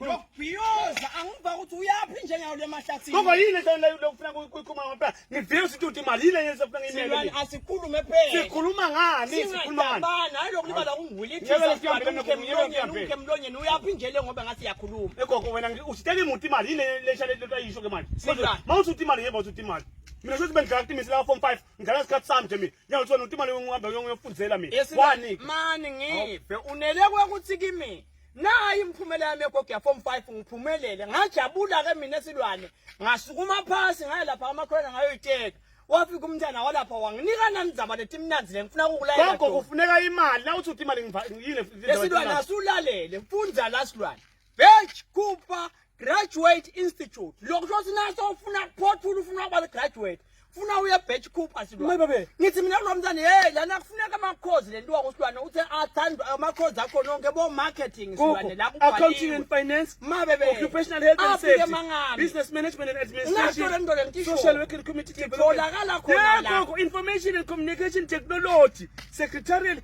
Yokubiyoza angiva ukuthi uyaphi nje ngayo le mahlathini. Ngoba yini le ufuna ukuyikhuluma ngempela? Ngivile ukuthi imali yile yenza ufuna ngiyimele. Silwane asikhulume phela. Sikhuluma ngani? Sikhuluma ngani? Bana hayi libala ungivulithisa emlonyeni uyaphi nje le ngoba ngathi yakhuluma. Gogo wena usitela imuti imali yile lesha le ayisho ke manje. Mawusuthi imali yebo usuthi imali. Mina shothi bengikade imisela form 5 ngala isikhathi sami nje mina. Ngiyawuthola ukuthi imali ngihamba ngiyofundela mina. Wani mani ngive unele kwekuthi kimi. Nayi imphumela yami egogo ya form 5 ngiphumelele ngajabula ke mina Silwane ngasukuma phasi ngaye lapha amakhona ngayoyiteka wafika umntana walapha wanginika nandzaba letimnanzi le ngifuna ukulayela gogo kufuneka imali la uthi imali ngiyile Silwane asulalele mfundza la Silwane Batch Cooper Graduate Institute lokho sinaso ufuna portfolio ufuna ukuba graduate funa uya Batch Cooper Silwane ngithi mina nomntana hey lana kufuneka amakhozi lento wakusilwane uthi athanda amakhozi akho nonke bo marketing Silwane la kubhaliwe accounting and finance occupational health and safety business management and administration social work and community development gogo information and communication technology secretarial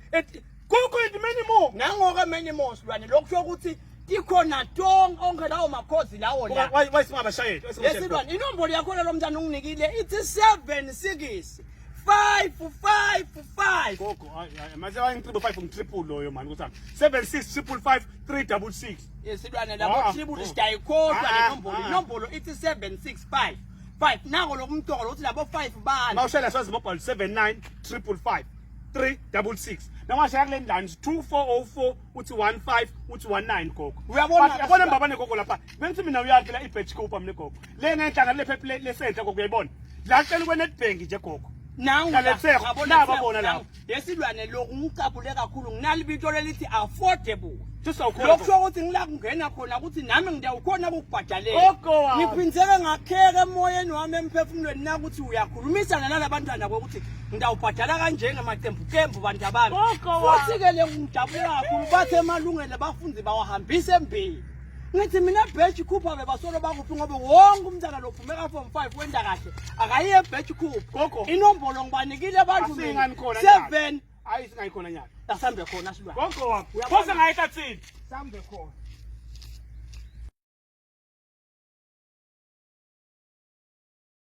gogo and many more nangoke many more Silwane lokho ukuthi ikhona tonke onke lawo makhozi lawo la wayisingabashayeli Silwane inombolo yakho lo mntana unginikile ithi 76 555 gogo manje wayengitriple 5 ngitriple loyo manje ukuthi 76 555 366 Silwane lapho triple siyayikhokha le nombolo ithi 7655 nango lokumntoko uthi labo 5 bani mawushela sazi mobile 79 555 366 namashaya kule ndani 2404 uthi 15 uthi 19 gogo uyabona mbabane gogo lapha bengithi mina uyathi la ibatch Cooper mina gogo le ngenhlanga le phepha le center gogo uyayibona la cela kwe netbank nje gogo nangu ngabona babona lapha Silwane lokhu ngicabule kakhulu nginalibito lelithi affordable lokho lokho ukuthi ngila kungena khona ukuthi nami ngiyawukhona ukubhadalela ngiphindeke ngakheka emoyeni wami emphefumulweni na ukuthi uyakhulumisana nalabantwana ukuthi ngidawubhadala kanje ngamaqembu bantu abami futhi ke le ngidabula kakhulu bathe emalungelo bafunzi bawahambisa embili ngithi mina Batch Cooper bebasolo bakuphi ngoba wonke umntana lophume ka form 5 wenda kahle akayiye Batch Cooper gogo inombolo ngibanikile abantu 7 ayisingayikhona nyaka asambe khona Silwane gogo wakho phosa ngayikathini sambe khona